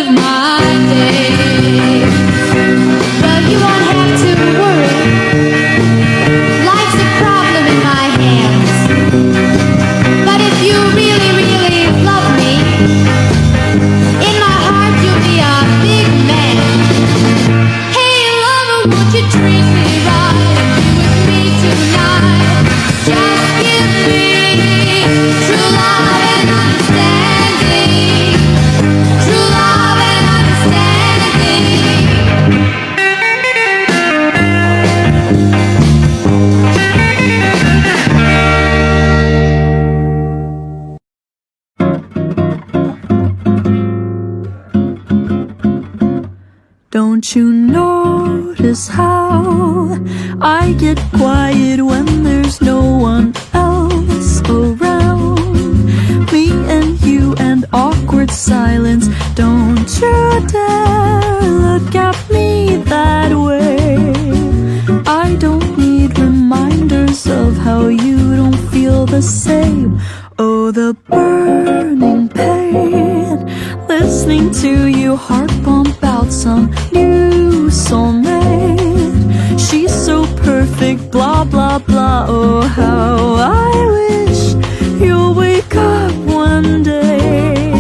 of my day. Well, you won't have to worry. Life's a problem in my hands. But if you really, really love me, in my heart you'll be a big man. Hey, lover, won't you treat me right and be with me tonight? Just give me true love and understanding. True love and understanding. Don't you notice how I get quiet when there's no one else around? Me and you and awkward silence. Don't you dare look at me that way. I don't need reminders of how you don't feel the same. Oh, the burning pain, listening to you heart pump out some new soulmate. She's so perfect, blah blah blah. Oh, how I wish you'll wake up one day.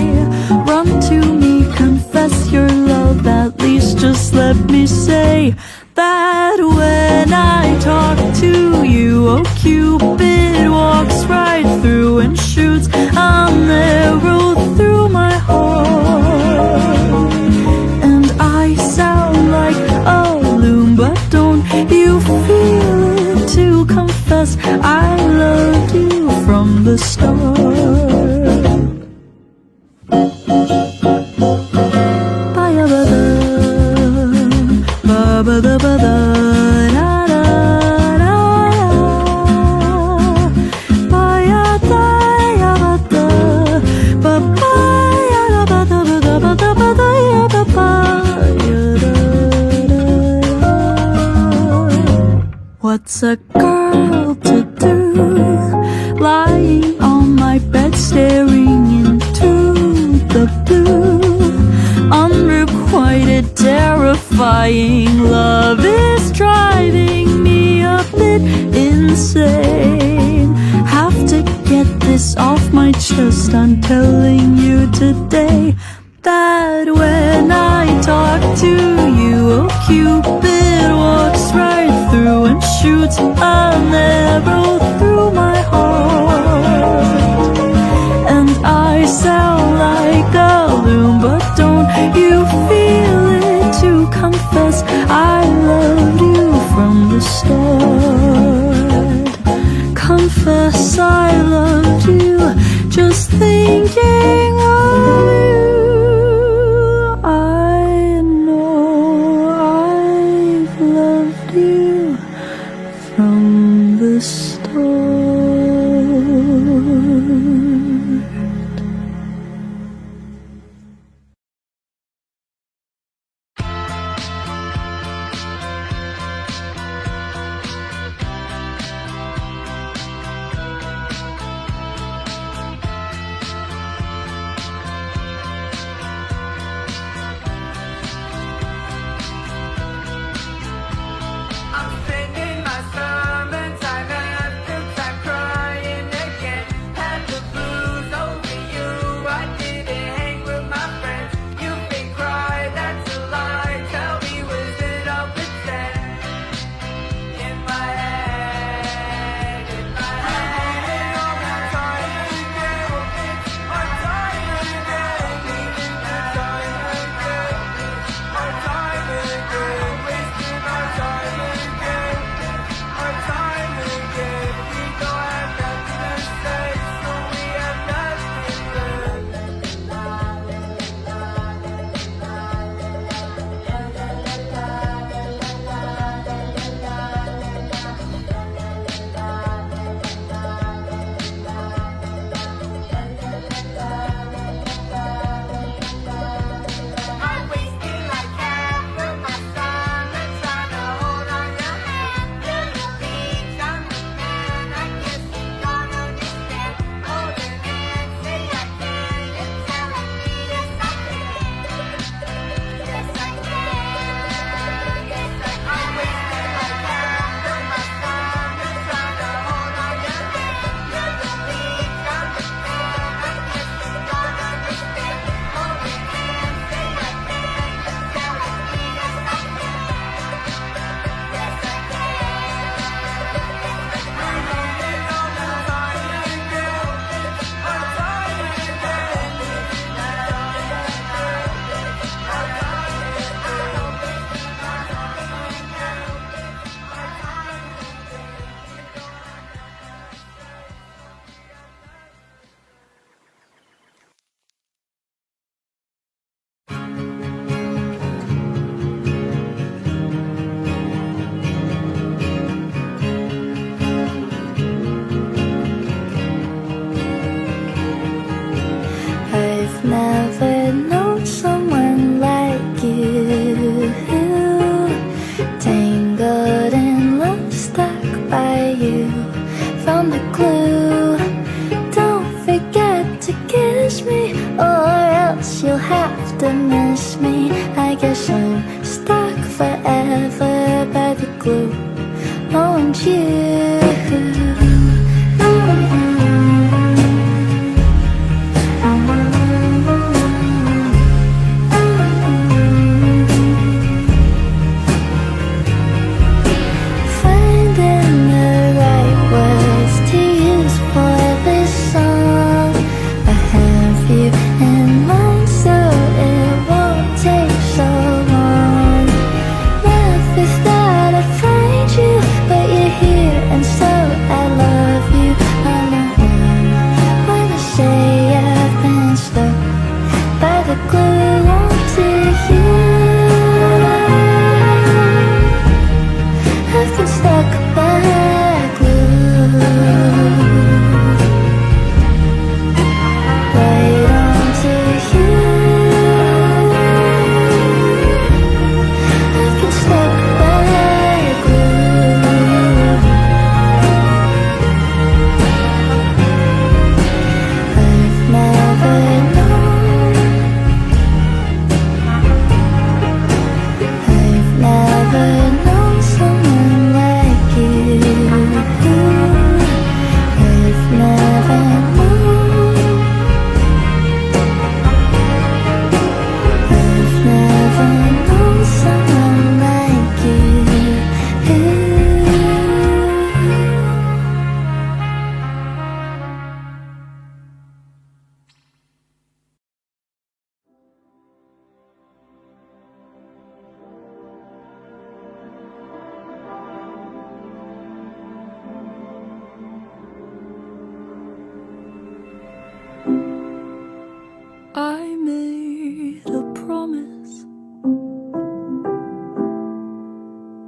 Run to me, confess your love. At least just let me say that when I talk to you, oh, Cupid walks right through and shoots an arrow through my heart. And I sound like a loon, but don't you feel it to confess I loved you from the start. What's a girl to do, lying on my bed staring into the blue? Unrequited, terrifying love is driving me a bit insane. Have to get this off my chest. I'm telling you today that when I talk to you, oh, Cupid walks right through and shoots an arrow through my heart. And I sound like a loon, but don't you feel it to confess I loved you from the start? Confess I loved you, just thinking of you. I know I've loved you from the start.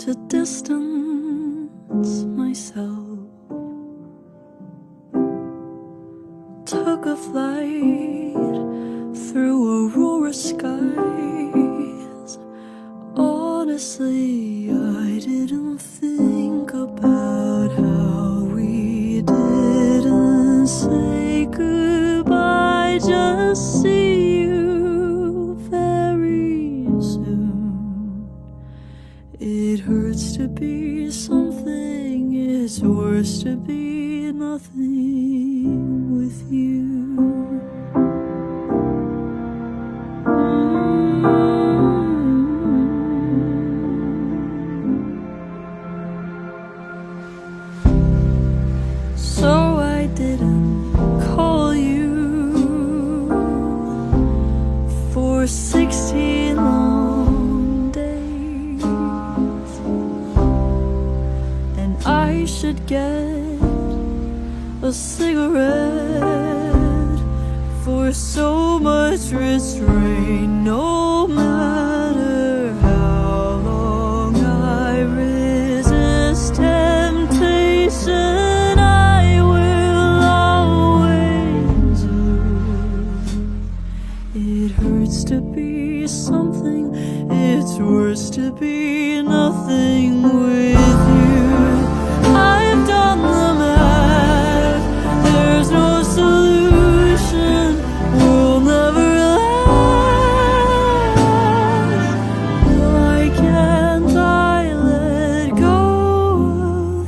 to distance myself. Took a flight through aurora skies. Honestly, I didn't think about how we didn't say goodbye. Just see you very soon. It hurts to be something, it's worse to be nothing with you. So I didn't call you for 16 long days, and I should get a cigarette for so much restraint. No matter how long I resist temptation, I will always lose. It hurts to be something, it's worse to be nothing with you. I've done the math, there's no solution, we'll never last. Why can't I let go of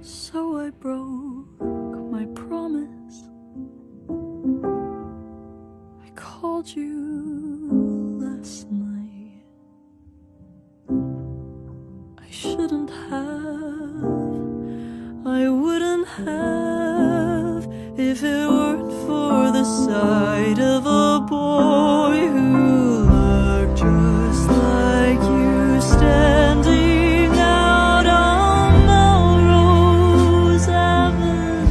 So I broke my promise. I called you last night. I shouldn't have, I wouldn't have, if it weren't for the sight of a boy who looked just like you standing out on Melrose Avenue.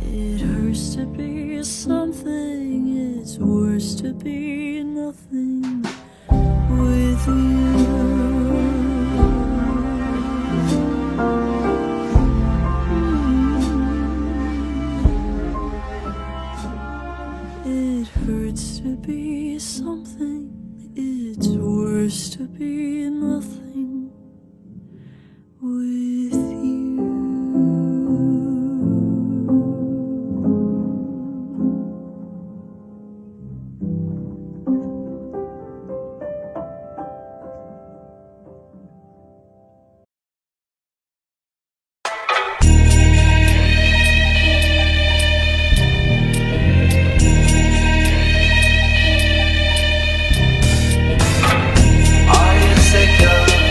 It hurts to be something, it's worse to be nothing with you. It hurts to be something, it's worse to be nothing with you. Are you sick of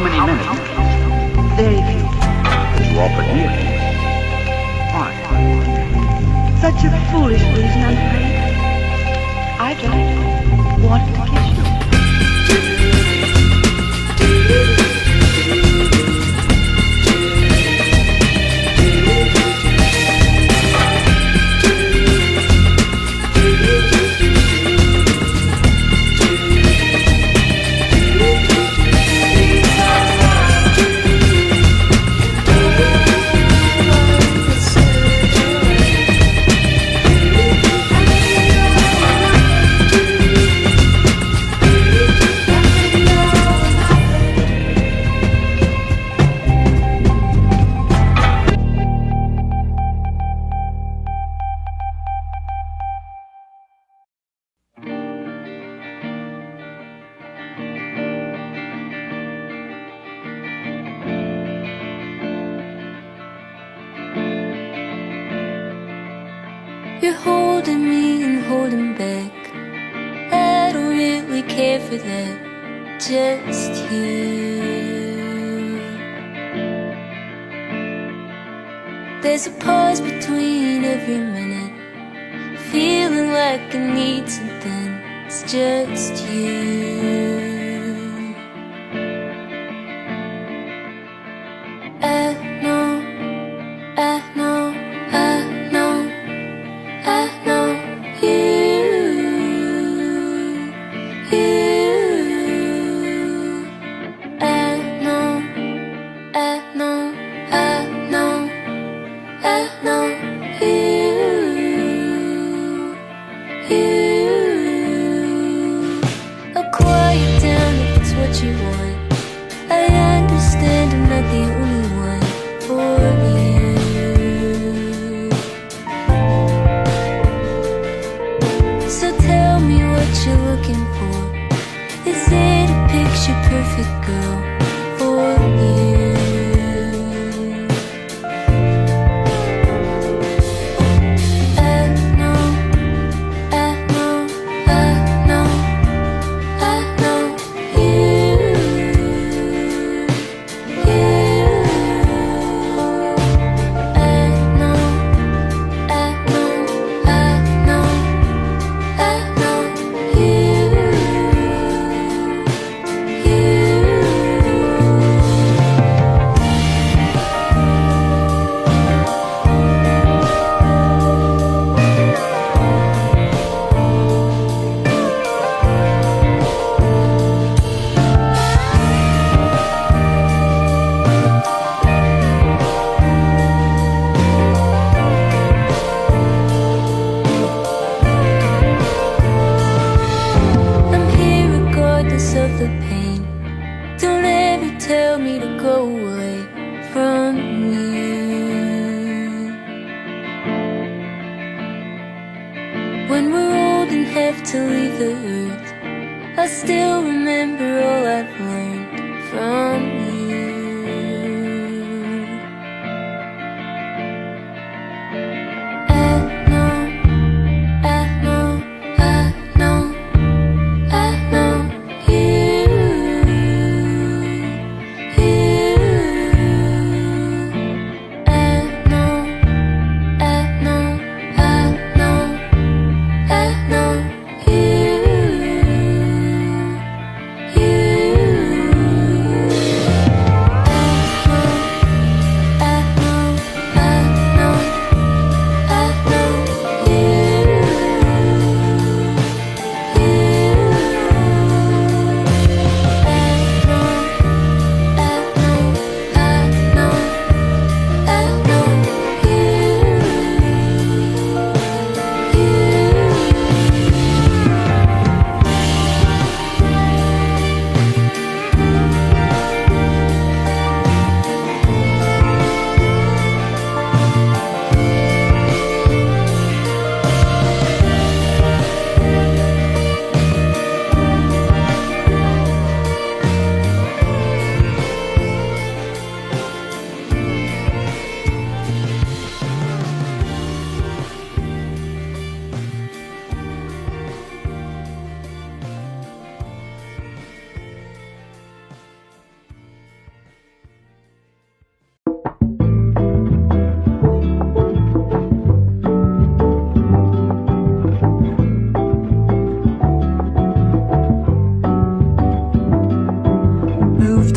many minutes? Very few. But you offered me a kiss. Why? Such a foolish reason, I'm afraid. I just wanted to kiss you. You're holding me and holding back. I don't really care for that, just you. There's a pause between every minute, feeling like I need something. It's just you. I know, I know, I know, I know you, you. I know, I know, I know, I know you, you. I'll quiet down if it's what you want. I understand I'm not the only one for you. So tell me what you're looking for. Is it a picture perfect girl for you? I know, I know, I know, I know you, you. I know, I know, I know, I know you, you. I'm here regardless of the pain. Don't ever tell me to go away from you. When we're old and have to leave the earth, I still remember all I've learned from you. I know, I know, I know, I know you, you. I know, I know, I know, I know you, you.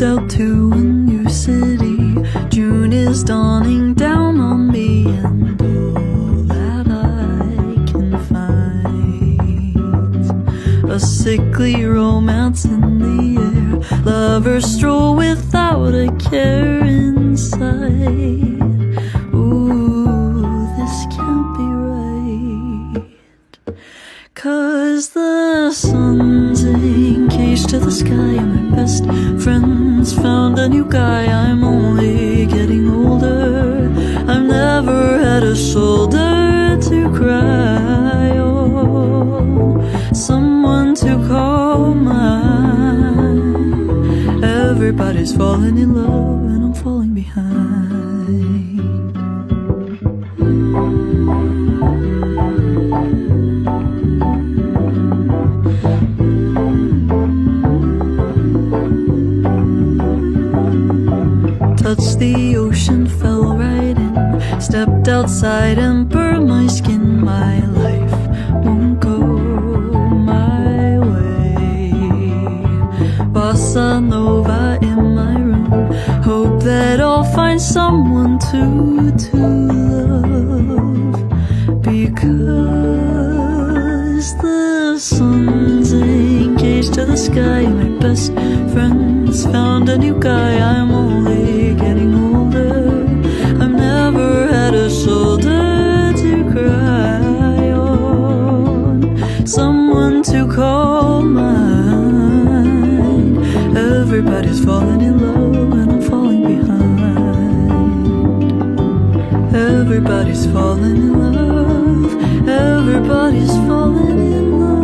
out to a new city. June is dawning down on me, and all that I can find, a sickly romance in the air. Lovers stroll without a care inside. Ooh, this can't be right, 'cause the sun's engaged to the sky, and my best friend's found a new guy. I'm only getting older, I've never had a shoulder to cry on, someone to call mine. Everybody's falling in love, and I'm falling behind. Touched the ocean, fell right in, stepped outside and burned my skin. My life won't go my way. Bossa Nova in my room, hope that I'll find someone to love, because the sun's engaged to the sky, and my best friend's found a new guy. I'm only getting older, I've never had a shoulder to cry on, someone to call mine. Everybody's falling in love, and I'm falling behind. Everybody's falling in love, everybody's falling in love,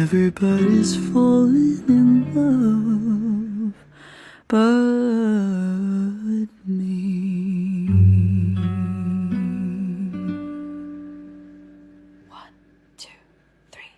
everybody's falling in love but me. One, two, three.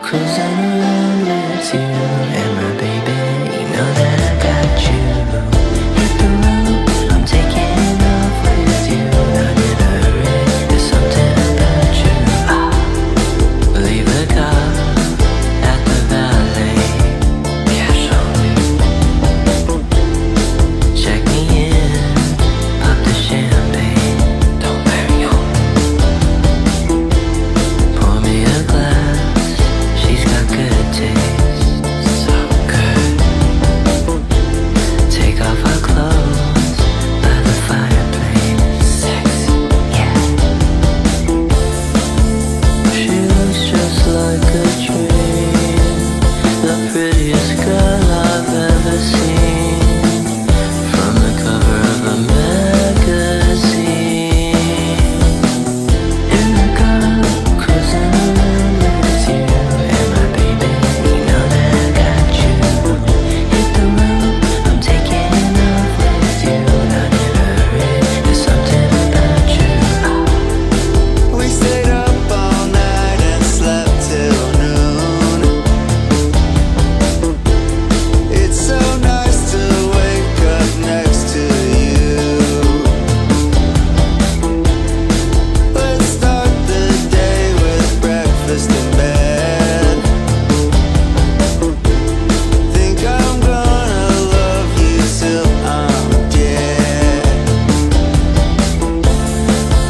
cruising around with you and my baby. You know that I got you. Hit the road, I'm taking off with you. Not in a hurry, there's something about you. Leave the car at the valet. Cash on me. Check me in, pop the champagne. Don't marry on. Pour me a glass, she's got good taste. So good. Take off our clothes by the fireplace. Sexy, yeah. She looks just like a dream, the prettiest girl I've ever seen. From the cover of a magazine. In the car, cruising around with you and my baby. You know that I got you. Hit the road, I'm taking off with you. Not in a hurry, there's something about you. We stayed up all night and slept till noon. It's so nice to wake up next to you. Let's start the day with breakfast in bed. Think I'm gonna love you till I'm dead.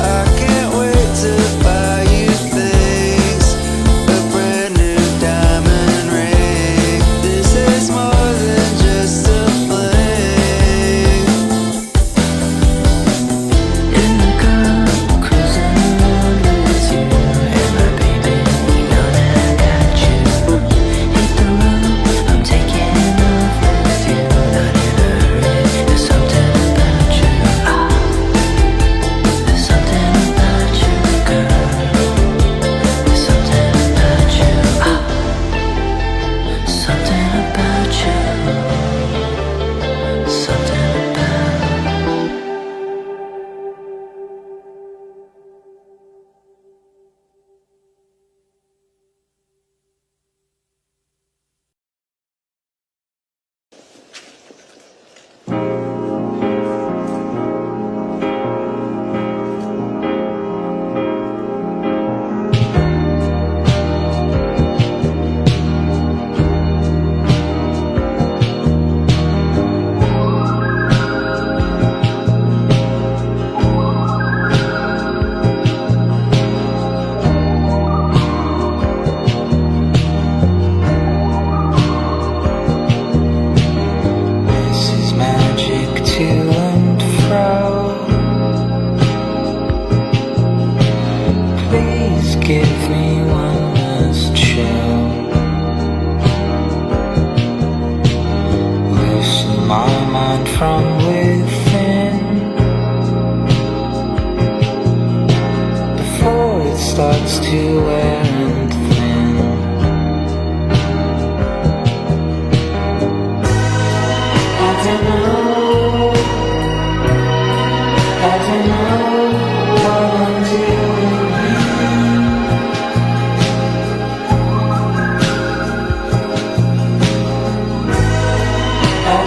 I can't wait to buy you things, a brand new diamond ring. This is more than just a fling. In the car, cruising around with you and my baby. You know that I got you. Hit the road, I'm taking off with you. Not in a hurry, there's something about you. There's something about you, girl. There's something about you. Something about you. Something about. This is magic to and fro. Please give me one last show. Loosen my mind from within before it starts to wear and thin. I don't know what I'm doing. I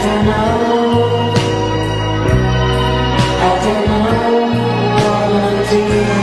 don't know what I'm doing.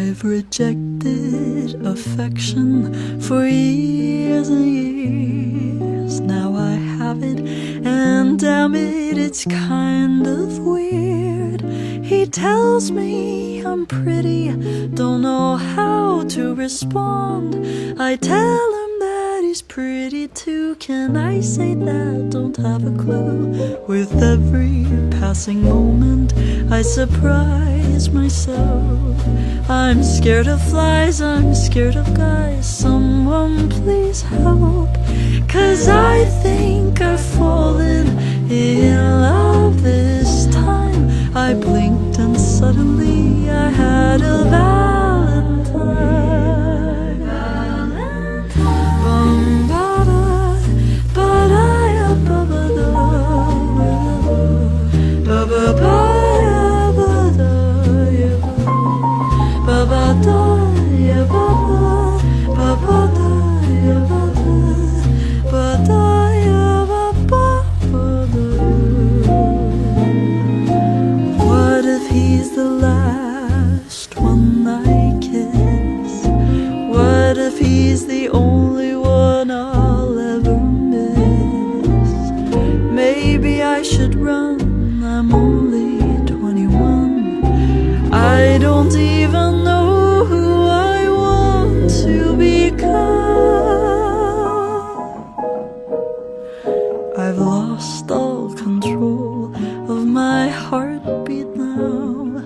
I've rejected affection for years and years. Now I have it, and damn it, it's kind of weird. He tells me I'm pretty, don't know how to respond. I tell him that he's pretty too. Can I say that? Don't have a clue. With every passing moment I surprise myself. I'm scared of flies, I'm scared of guys. Someone please help, 'cause I think I've fallen in love this time. I blinked and suddenly I had a Valentine. What if he's the last one I kiss? What if he's the only one I'll ever miss? Maybe I should run, I'm only 21. I don't even know who I want to become. I've lost all control of my heartbeat now.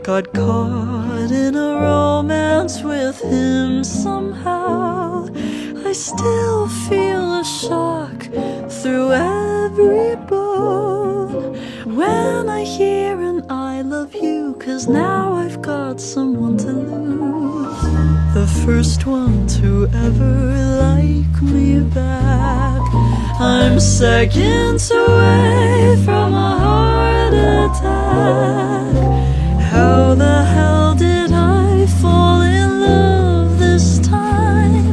Got caught in a romance with him somehow. I still feel a shock through every bone when I hear an I love you, 'cause now I've got someone to lose. The first one to ever like me back. I'm seconds away from a heart attack. How the hell did I fall in love this time?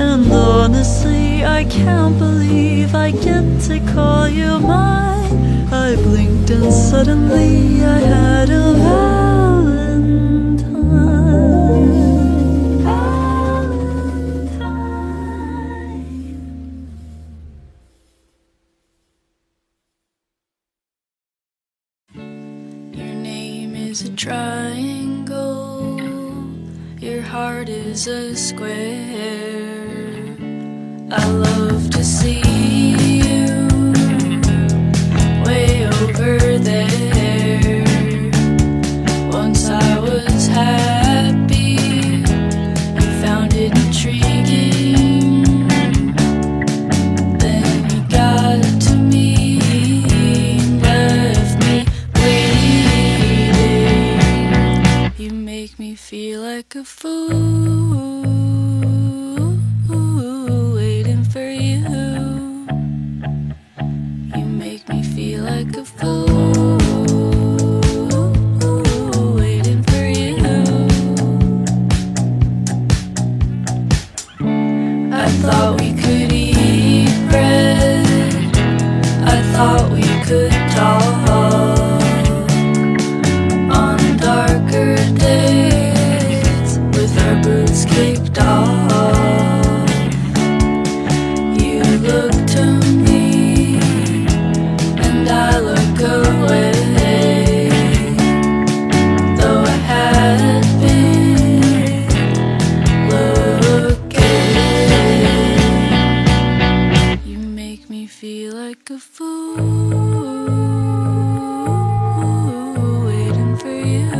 And honestly, I can't believe I get to call you mine. I blinked and suddenly I had a A triangle, your heart is a square. I love to see you way over there. Once I was happy, you found it intriguing. Then you got to me and left me waiting. You make me feel like a fool, waiting for you. You make me feel like a fool, waiting for you. I thought we could eat bread, I thought we could talk on darker days with our boots kicked off. You look to me and I look away, though I had been looking. You make me feel like a fool, waiting for you.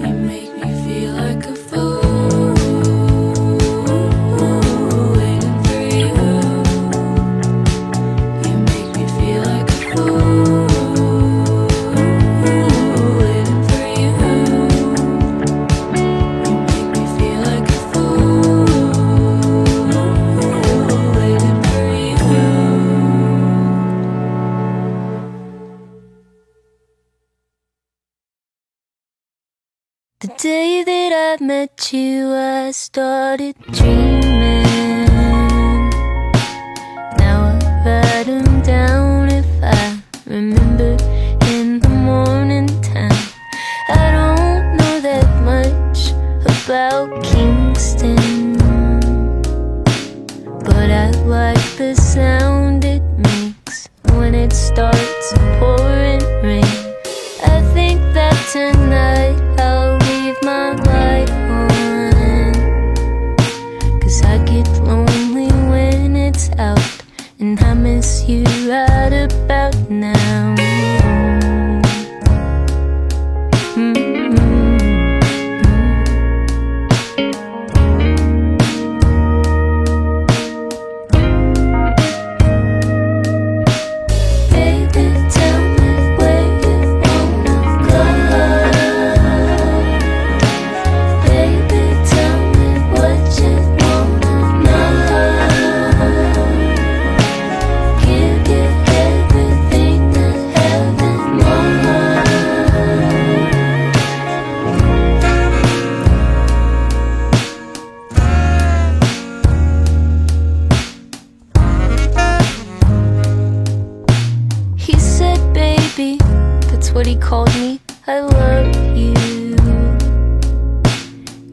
You make me feel like a fool, waiting for you. You make me feel like a fool, waiting for you. You make me feel like a fool, waiting for you. The day that I met you, I started dreaming. Now I write them down if I remember in the morning time. I don't know about Kingston, but I like the sound it makes when it starts pouring rain. I think that tonight I'll leave my light on, 'cause I get lonely when it's out, and I miss you right about now. Baby, tell me where you wanna go. Baby, tell me what you wanna know. Give you everything I have and more. He said, baby, that's what he called me, I love you.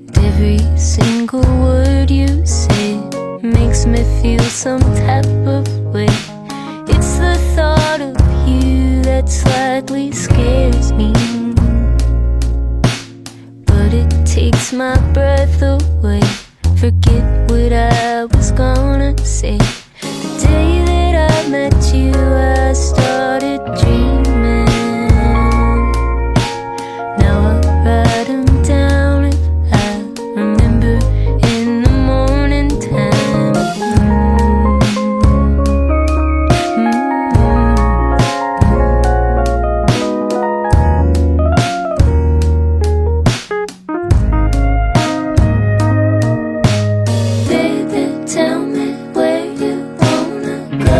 And every single word you say makes me feel some type of way. It's the thought of you that slightly scares me, but it takes my breath away. Forget what I was gonna say. The day that I met you, I started dreaming. Now I write them down if I remember in the morning time. Baby, tell me where you wanna go.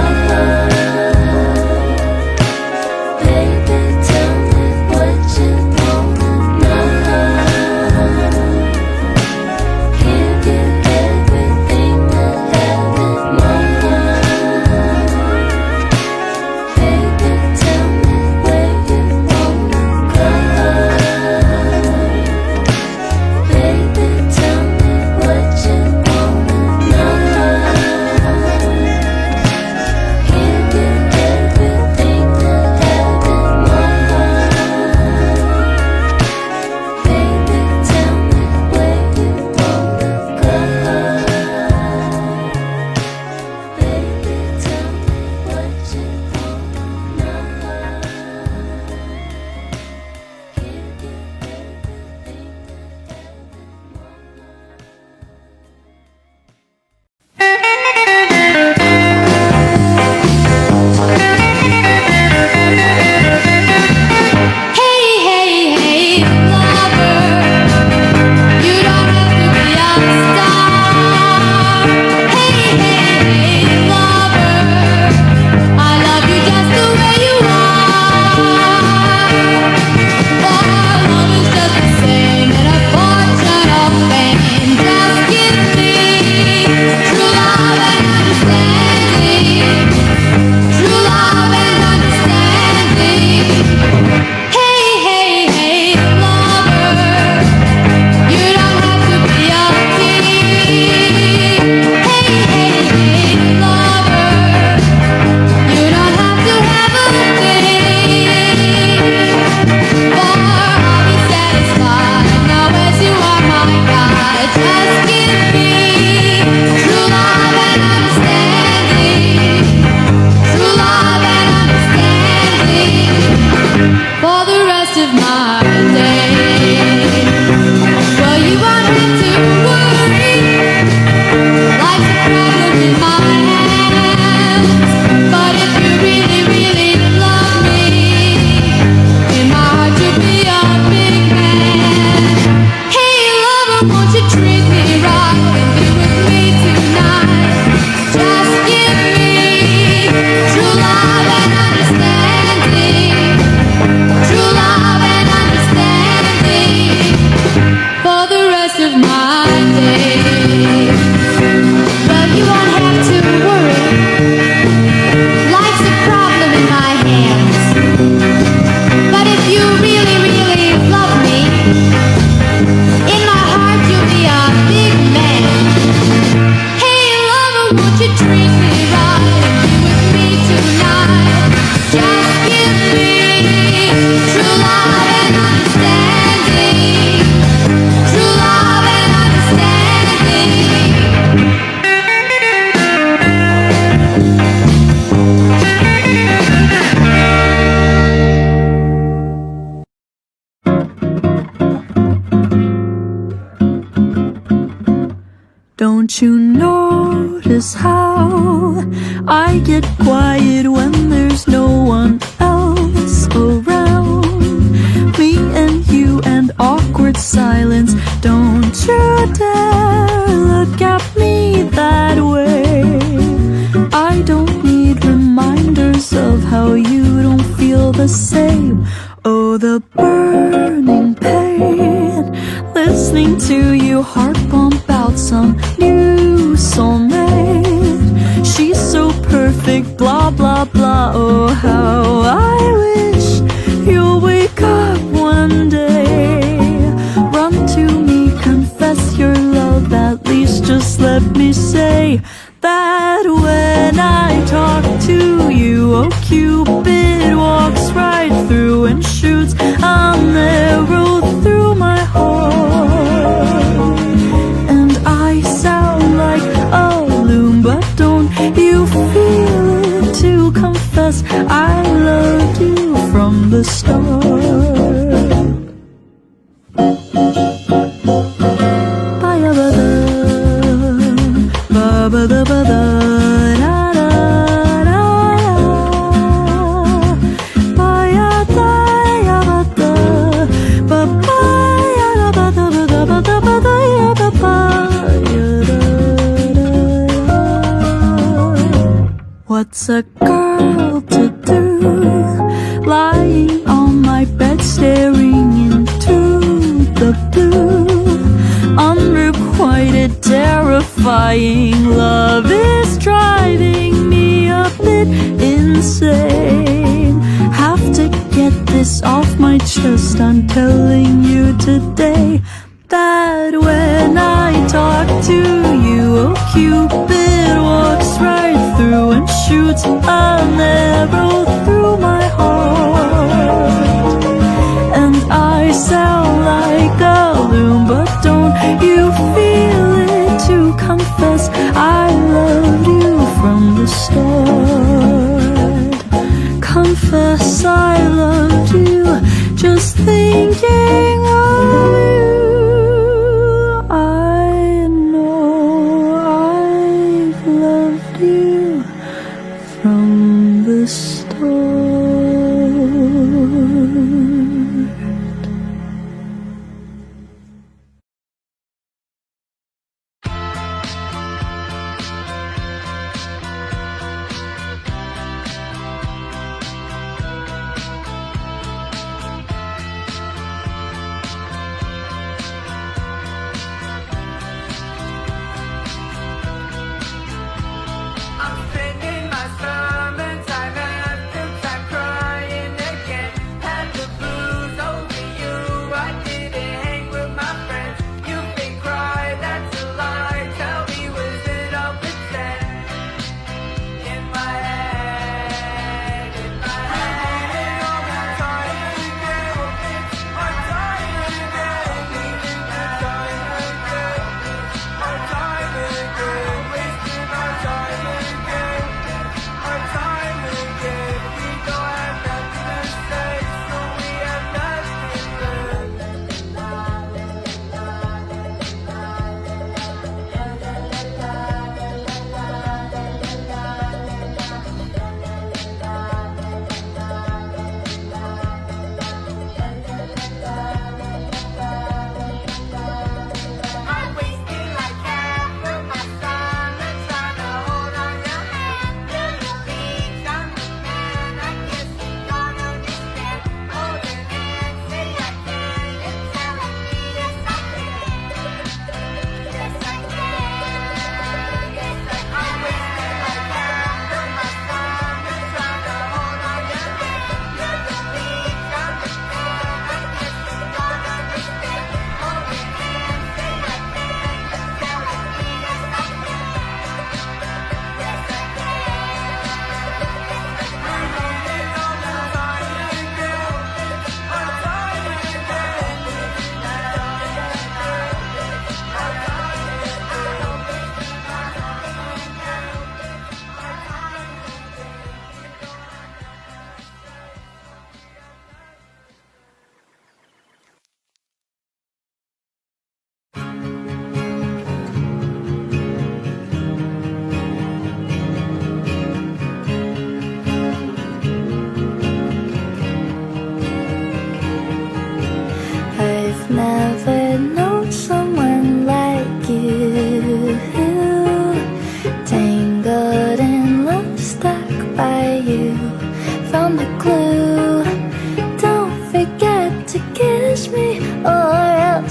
Don't you notice how I get quiet when there's no one else around? Me and you and awkward silence. Don't you dare look at me that way. I don't need reminders of how you don't feel the same. Oh, the burning pain, listening to you heart pump out some new soulmate. She's so perfect, blah blah blah. Oh, how I wish you'll wake up one day. Run to me, confess your love. At least just let me say that when I talk to you, oh, Cupid walks right through and shoots an arrow through my heart. And I sound like a loon, but don't you feel it to confess I loved you from the start? What's a girl to do, lying on my bed staring into the blue? Unrequited, terrifying love is driving me a bit insane. Have to get this off my chest. I'm telling you today that when I talk to you, oh, Cupid walks right through and shoots an arrow through my heart. And I sound like a loon, but don't you feel it to confess I loved you from the start? Confess I loved you, just thinking of you. I know I've loved you from the start.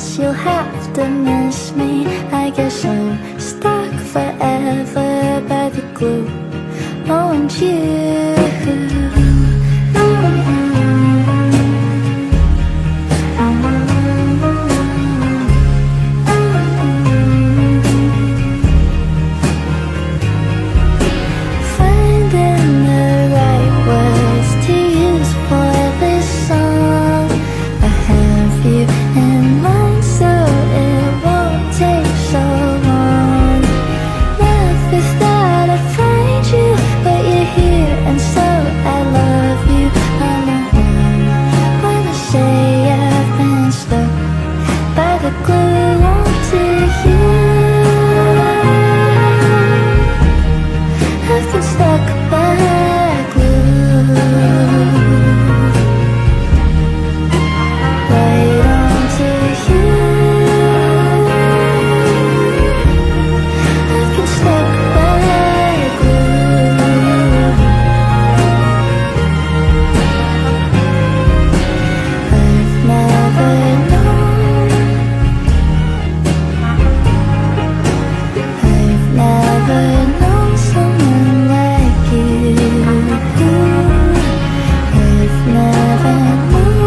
guess you'll have to miss me. I guess I'm stuck forever by the glue. Oh, and you. Finding the right words to use for this song. I have you in mind, so it won't take so long. Never thought I'd find you, but you're here, and so I love you. I'm the one when I say I've been stuck by the glue onto you. I've been stuck by glue right onto you. I've been stuck by glue. I've never known, I've never known someone like you. I've never known,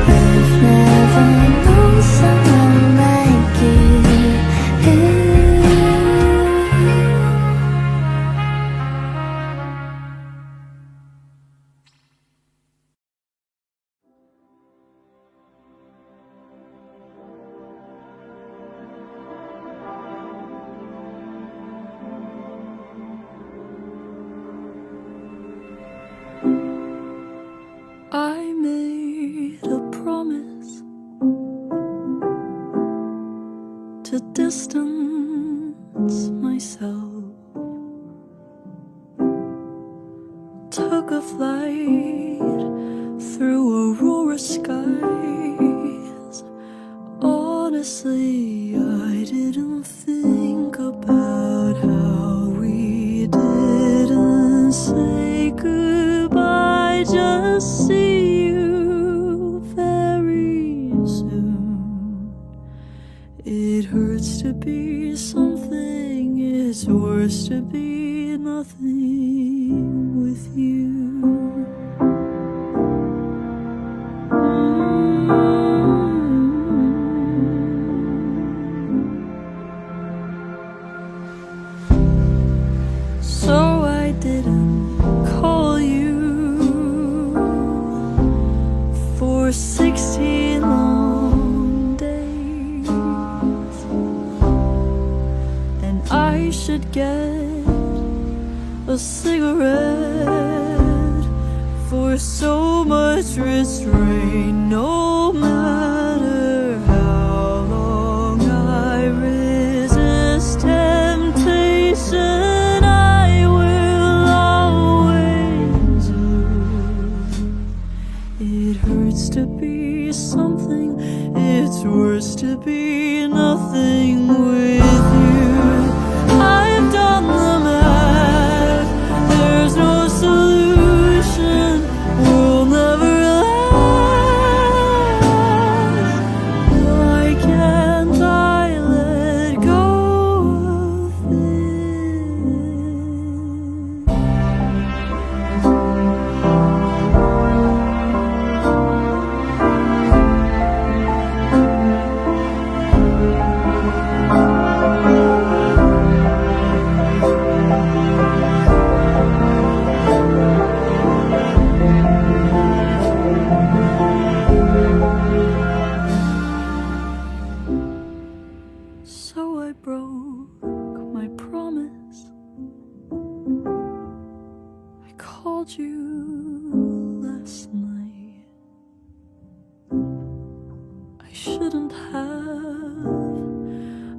I've never known someone like you. I made a promise to distance myself. Took a flight through aurora skies. Honestly, I didn't think about how we didn't say goodbye. Just see you very soon. It hurts to be something, it's worse to be nothing with you. So I didn't call you for 16 long days, and I should get a cigarette for so much restraint. No matter how long I resist temptation, I will always lose. It hurts to be something, it's worse to be nothing with you. I've done the math, there's no solution, we'll never last. Why can't I let go of So I broke my promise. I called you last night. I shouldn't have,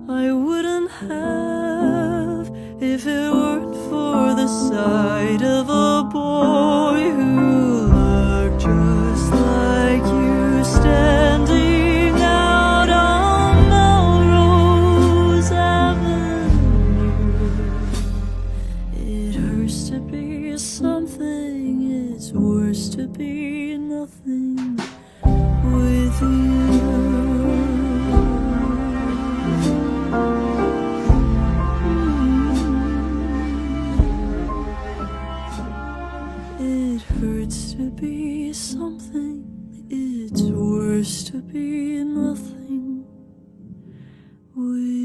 I wouldn't have, if it weren't for the sight of a boy who looked just like you standing out on Melrose Avenue. It hurts to be something, it's worse to be nothing. with you. It hurts to be something, it's worse to be nothing with